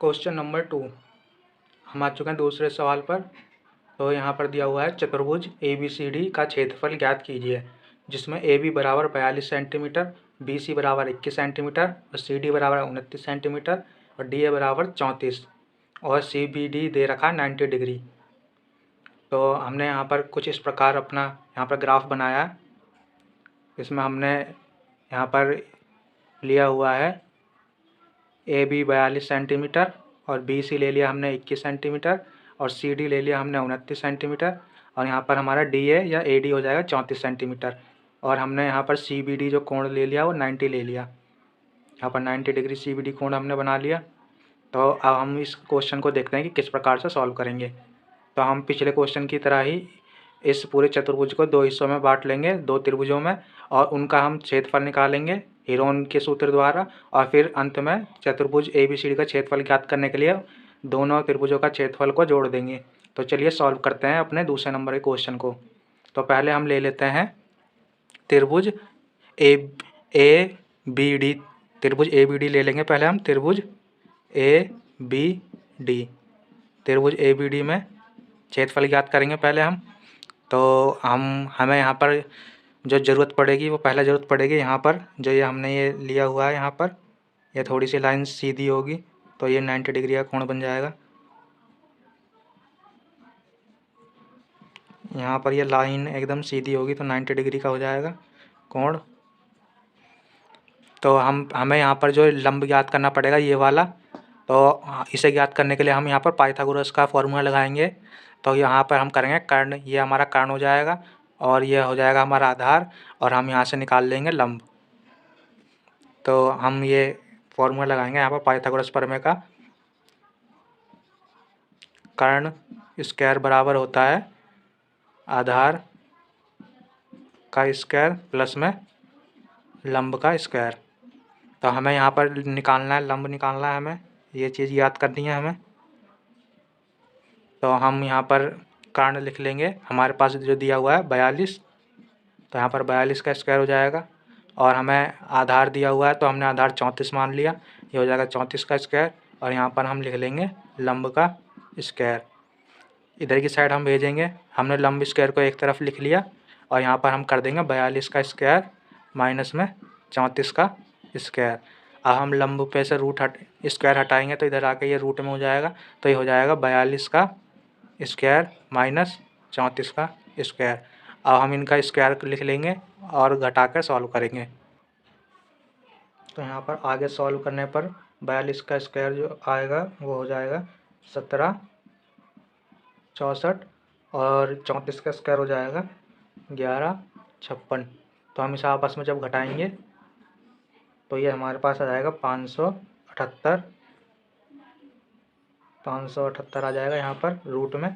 Question number 2 हम आ चुके हैं दूसरे सवाल पर। तो यहाँ पर दिया हुआ है चतुर्भुज ABCD का क्षेत्रफल ज्ञात कीजिए, जिसमें AB बराबर 42 सेंटीमीटर, BC बराबर 21 सेंटीमीटर और CD बराबर 29 सेंटीमीटर और DA बराबर 34 और CBD दे रखा 90 डिग्री। तो हमने यहाँ पर कुछ इस प्रकार अपना यहाँ पर ग्राफ बनाया है। इसमें हमने यहाँ पर लिया हुआ है AB 42 सेंटीमीटर और BC ले लिया हमने 21 सेंटीमीटर और CD ले लिया हमने 29 सेंटीमीटर और यहाँ पर हमारा DA या AD हो जाएगा 34 सेंटीमीटर और हमने यहाँ पर CBD जो कोण ले लिया वो 90 ले लिया। यहाँ पर 90 डिग्री CBD कोण हमने बना लिया। तो अब हम इस क्वेश्चन को देखते हैं कि किस प्रकार से सॉल्व करेंगे। तो हम पिछले क्वेश्चन की तरह ही इस पूरे चतुर्भुज को 2 हिस्सों में बांट लेंगे, 2 त्रिभुजों में, और उनका हम क्षेत्रफल निकालेंगे हीरोन के सूत्र द्वारा और फिर अंत में चतुर्भुज ABCD का क्षेत्रफल ज्ञात करने के लिए दोनों त्रिभुजों का क्षेत्रफल को जोड़ देंगे। तो चलिए सॉल्व करते हैं अपने दूसरे नंबर के क्वेश्चन को। तो पहले हम ले लेते हैं त्रिभुज ABD। त्रिभुज ABD ले लेंगे पहले हम। त्रिभुज ABD, त्रिभुज ABD में क्षेत्रफल ज्ञात करेंगे पहले हम। तो हमें यहाँ पर जो ज़रूरत पड़ेगी वो पहले ज़रूरत पड़ेगी यहाँ पर जो ये हमने ये लिया हुआ है, यहाँ पर ये थोड़ी सी लाइन सीधी होगी तो ये 90 डिग्री का कोण बन जाएगा। यहाँ पर ये लाइन एकदम सीधी होगी तो 90 डिग्री का हो जाएगा कोण। तो हमें यहाँ पर जो लंब ज्ञात करना पड़ेगा ये वाला। तो इसे ज्ञात करने के लिए हम यहाँ पर पाइथागोरस का फॉर्मूला लगाएंगे। तो यहाँ पर हम करेंगे कर्ण, ये हमारा कर्ण हो जाएगा और ये हो जाएगा हमारा आधार और हम यहाँ से निकाल लेंगे लंब। तो हम ये फॉर्मूला लगाएंगे यहाँ पर पाइथागोरस प्रमेय का। कर्ण स्क्वायर बराबर होता है आधार का स्क्वायर प्लस में लंब का स्क्वायर। तो हमें यहाँ पर निकालना है, लंब निकालना है, हमें ये चीज़ याद करनी है हमें। तो हम यहाँ पर कर्ण लिख लेंगे, हमारे पास जो दिया हुआ है 42, तो यहाँ पर 42 का स्क्वायर हो जाएगा और हमें आधार दिया हुआ है तो हमने आधार 34 मान लिया, ये हो जाएगा 34 का स्क्वायर और यहाँ पर हम लिख लेंगे लंब का स्क्वायर। इधर की साइड हम भेजेंगे, हमने लंब स्क्वायर को एक तरफ लिख लिया और यहाँ पर हम कर देंगे 42 का स्क्वायर माइनस में 34 का स्क्वायर। अब हम लंब पे से स्क्वायर हटाएंगे तो इधर आके ये रूट में हो जाएगा, तो ये हो जाएगा 42 का स्क्वायर माइनस 34 का स्क्वायर। अब हम इनका स्क्वायर लिख लेंगे और घटा कर सॉल्व करेंगे। तो यहाँ पर आगे सॉल्व करने पर 42 का स्क्वायर जो आएगा वो हो जाएगा 1764 और 34 का स्क्वायर हो जाएगा 1156। तो हम इसे आपस में जब घटाएंगे तो ये हमारे पास आ जाएगा 578 आ जाएगा यहाँ पर रूट में।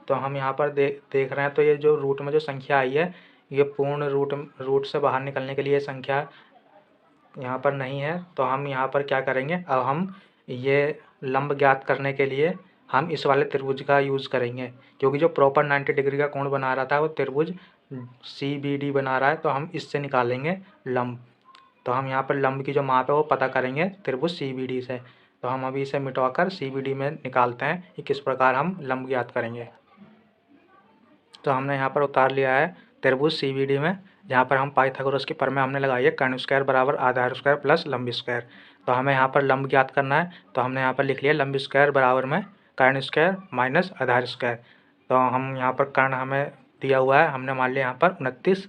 तो हम यहाँ पर देख रहे हैं तो ये जो रूट में जो संख्या आई है ये पूर्ण रूट से बाहर निकलने के लिए संख्या यहाँ पर नहीं है। तो हम यहाँ पर क्या करेंगे, अब हम ये लंब ज्ञात करने के लिए हम इस वाले त्रिभुज का यूज़ करेंगे, क्योंकि जो प्रॉपर 90 डिग्री का कोण बना रहा था वो त्रिभुज CBD बना रहा है, तो हम इससे निकालेंगे लंब। तो हम यहाँ पर लंब की जो माप है वो पता करेंगे त्रिभुज CBD से। तो हम अभी इसे मिटवाकर CBD में निकालते हैं कि किस प्रकार हम लंब ज्ञात करेंगे। तो हमने यहाँ पर उतार लिया है त्रिभुज CBD में, जहाँ पर हम पाइथागोरस की प्रमेय हमने लगाई है कर्ण स्क्वायर बराबर आधार स्क्वायर प्लस लंब स्क्वायर। तो हमें यहाँ पर लंब ज्ञात करना है, तो हमने यहाँ पर लिख लिया लंब स्क्वायर बराबर में कर्ण स्क्वायर माइनस आधार स्क्वायर। तो हम यहाँ पर कर्ण हमें दिया हुआ है, हमने मान लिया यहाँ पर 29,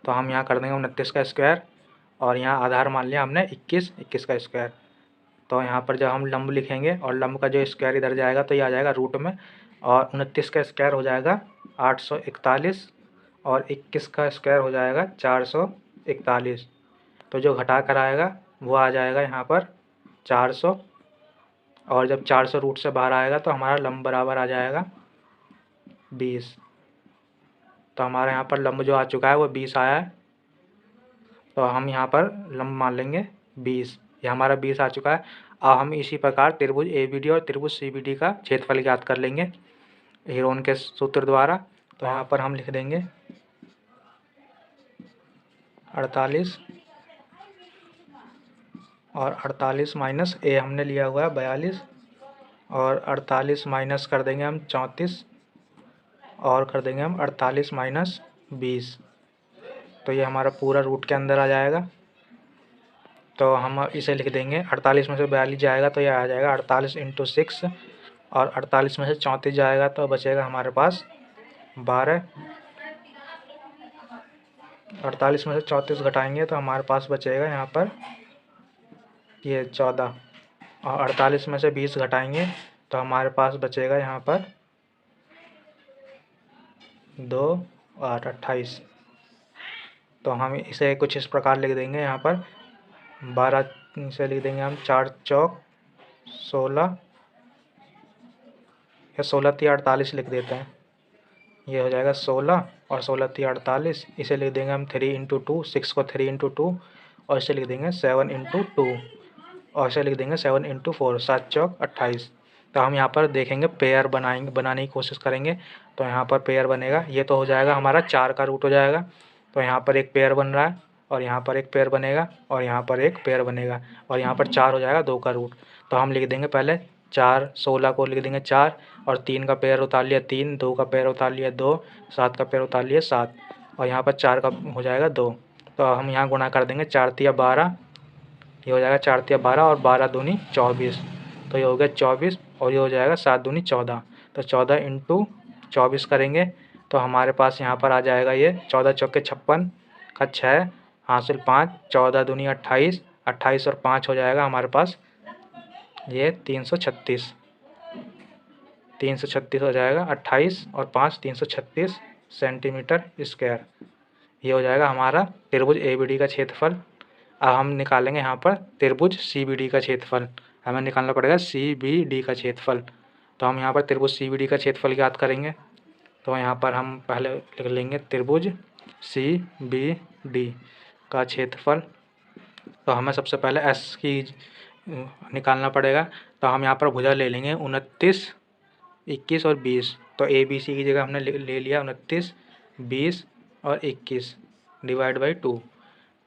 तो हम यहाँ कर देंगे 29 का स्क्वायर और यहाँ आधार मान लिया हमने 21 का स्क्वायर। तो यहाँ पर जब हम लंब लिखेंगे और लंब का जो स्क्वायर इधर जाएगा तो ये आ जाएगा रूट में, और 29 का स्क्वायर हो जाएगा 841 और 21 का स्क्वायर हो जाएगा 441। तो जो घटा कर आएगा वो आ जाएगा यहाँ पर 400, और जब 400 रूट से बाहर आएगा तो हमारा लंब बराबर आ जाएगा 20। तो हमारे यहाँ पर लंब जो आ चुका है वो 20 आया है, तो हम यहाँ पर लंब मान लेंगे 20, ये हमारा 20 आ चुका है। अब हम इसी प्रकार त्रिभुज ABD और त्रिभुज CBD का क्षेत्रफल ज्ञात कर लेंगे हीरोन के सूत्र द्वारा। तो यहाँ पर हम लिख देंगे 48 और 48 माइनस A हमने लिया हुआ है 42 और 48 माइनस कर देंगे हम 34 और कर देंगे हम 48 माइनस 20। तो ये हमारा पूरा रूट के अंदर आ जाएगा। तो हम इसे लिख देंगे 48 में से 42 जाएगा तो ये आ जाएगा 48 इंटू 6 और 48 में से 34 जाएगा तो बचेगा हमारे पास 12। 48 में से 34 घटाएंगे तो हमारे पास बचेगा यहाँ पर ये 14 और 48 में से 20 घटाएंगे तो हमारे पास बचेगा यहाँ पर 2 8 28। तो हम इसे कुछ इस प्रकार लिख देंगे यहाँ पर 12 से लिख देंगे हम 4 चौक 16 या 16 3 48 लिख देते हैं। ये हो जाएगा 16 और 16 3 48। इसे लिख देंगे हम 3 इंटू 2, 6 को 3 इंटू 2 और इसे लिख देंगे 7 इंटू 2 और इसे लिख देंगे 7 इंटू 4, 7 चौक 28। तो हम यहाँ पर देखेंगे पेयर बनाने की कोशिश करेंगे। तो यहाँ पर पेयर बनेगा, ये तो हो जाएगा हमारा 4 का रूट हो जाएगा। तो यहाँ पर एक पेयर बन रहा है और यहाँ पर एक पेयर बनेगा और यहाँ पर एक पेयर बनेगा और यहाँ पर 4 हो जाएगा 2 का रूट। तो हम लिख देंगे पहले 4, 16 को लिख देंगे 4 और 3 का पेयर उतार लिया 3, 2 का पेयर उतार लिया 2, 7 का पेयर उतार लिया 7 और यहाँ पर 4 का हो जाएगा 2। तो हम यहाँ गुणा कर देंगे 4 तिया 12, ये हो जाएगा 4 तिया 12 और 12 दूनी 24। तो ये हो गया 24 और ये हो जाएगा 7 दूनी 14। तो 14 इंटू 24 करेंगे तो हमारे पास यहाँ पर आ जाएगा ये 14 चौके 56 का 6 हासिल 5, 14 दूनी 28, 28 और 5 हो जाएगा हमारे पास ये 336। 336 हो जाएगा, 28 और 5 336 सेंटीमीटर स्क्वायर। ये हो जाएगा हमारा त्रिभुज ABD का क्षेत्रफल। अब हम निकालेंगे यहाँ पर त्रिभुज CBD का क्षेत्रफल। हमें निकालना पड़ेगा CBD का क्षेत्रफल। तो हम यहाँ पर त्रिभुज CBD का क्षेत्रफल ज्ञात करेंगे। तो यहाँ पर हम पहले लिख लेंगे त्रिभुज CBD का क्षेत्रफल। तो हमें सबसे पहले S की निकालना पड़ेगा। तो हम यहाँ पर भुजा ले लेंगे 29, 21 और 20। तो ABC की जगह हमने ले लिया 29, 20 और 21 डिवाइड बाई 2।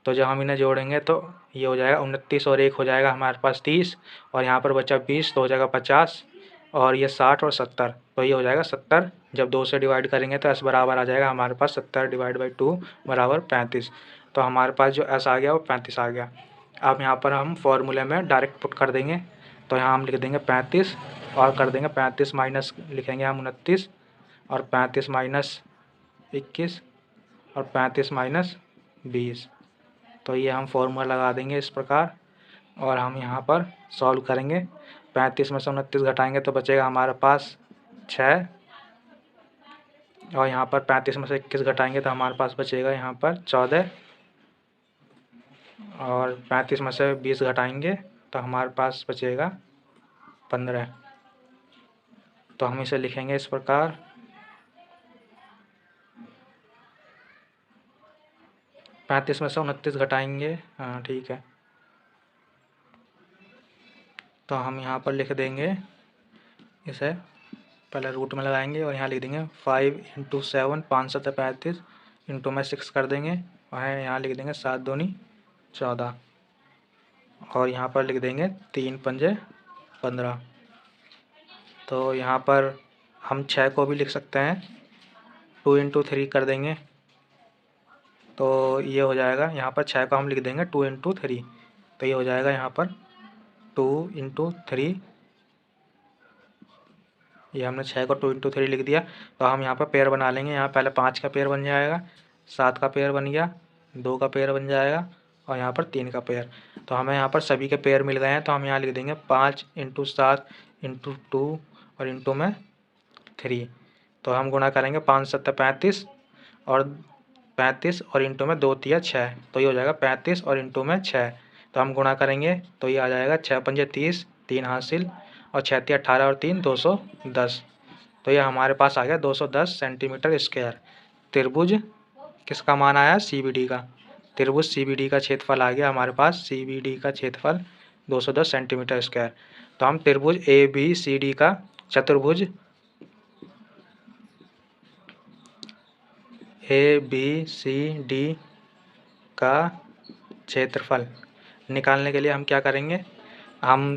तो जब हम इन्हें जोड़ेंगे तो ये हो जाएगा 29 और 1 हो जाएगा हमारे पास 30 और यहाँ पर बचा 20 तो हो जाएगा 50 और ये 60 और 70। तो ये हो जाएगा 70। जब 2 से डिवाइड करेंगे तो S बराबर आ जाएगा हमारे पास 70 डिवाइड बाई 2 बराबर 35। तो हमारे पास जो S आ गया वो 35 आ गया। अब यहाँ पर हम फॉर्मूले में डायरेक्ट पुट कर देंगे। तो यहाँ हम लिख देंगे 35 और कर देंगे 35 माइनस लिखेंगे हम 29 और 35 माइनस 21 और 35 माइनस 20। तो ये हम फॉर्मूला लगा देंगे इस प्रकार और हम यहाँ पर सॉल्व करेंगे। 35 में से 29 घटाएंगे तो बचेगा हमारे पास 6 और यहाँ पर 35 में से 21 घटाएंगे तो हमारे पास बचेगा यहाँ पर 14 और 35 में से 20 घटाएंगे तो हमारे पास बचेगा 15। तो हम इसे लिखेंगे इस प्रकार। पैंतीस में से 29 घटाएंगे, हाँ ठीक है। तो हम यहाँ पर लिख देंगे, इसे पहले रूट में लगाएंगे और यहाँ लिख देंगे 5 इंटू 7 5 7 35 इंटू में 6 कर देंगे और यहाँ लिख देंगे 7 दूनी 14 और यहाँ पर लिख देंगे 3 पंजे 15। तो यहाँ पर हम 6 को भी लिख सकते हैं, 2 इंटू 3 कर देंगे तो ये हो जाएगा। यहाँ पर 6 को हम लिख देंगे 2 इंटू 3 तो ये हो जाएगा यहाँ पर 2 इंटू 3। ये हमने 6 को 2 इंटू 3 लिख दिया। तो हम यहाँ पर पेयर बना लेंगे। यहाँ पहले 5 का पेयर बन जाएगा, 7 का पेयर बन गया, 2 का पेयर बन जाएगा और यहाँ पर 3 का पेयर। तो हमें यहाँ पर सभी के पेयर मिल गए हैं। तो हम यहाँ लिख देंगे 5 इंटू 7 इंटू 2 और इंटू में 3। तो हम गुणा करेंगे 5 7 35 और इंटू में 2 तिया 6 तो ये हो जाएगा 35 और इंटू में 6। तो हम गुणा करेंगे तो ये आ जाएगा 6 पंजे 30, 3 हासिल और 6 तिया 18 और 3 210। तो ये हमारे पास आ गया 210 सेंटीमीटर स्क्वायर। त्रिभुज किसका मान आया? CBD का। त्रिभुज CBD का क्षेत्रफल आ गया हमारे पास। CBD का क्षेत्रफल 210 सेंटीमीटर स्क्वायर। तो हम त्रिभुज ABCD का चतुर्भुज ABCD का क्षेत्रफल निकालने के लिए हम क्या करेंगे, हम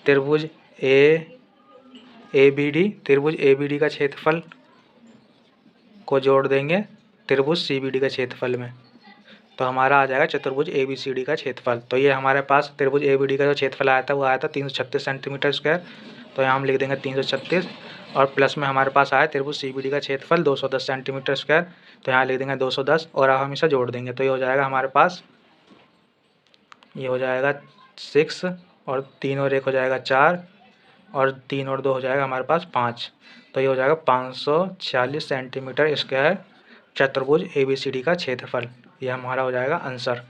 त्रिभुज ABD त्रिभुज ABD का क्षेत्रफल को जोड़ देंगे त्रिभुज CBD का क्षेत्रफल में, तो हमारा आ जाएगा चतुर्भुज ABCD का क्षेत्रफल। तो ये हमारे पास त्रिभुज ABD का जो क्षेत्रफल आया था वो आया था 336 सेंटीमीटर स्क्वायर, तो यहाँ हम लिख देंगे 336 और प्लस में हमारे पास आया त्रिभुज CBD का क्षेत्रफल 210 सेंटीमीटर स्क्वायर, तो यहाँ लिख देंगे 210 और अब हम इसे जोड़ देंगे तो ये हो जाएगा हमारे पास, ये हो जाएगा 6 और 3 और 1 हो जाएगा 4 और 3 और 2 हो जाएगा हमारे पास 5, तो ये हो जाएगा 546 सेंटीमीटर स्क्वायर चतुर्भुज ABCD का क्षेत्रफल। ये हमारा हो जाएगा आंसर।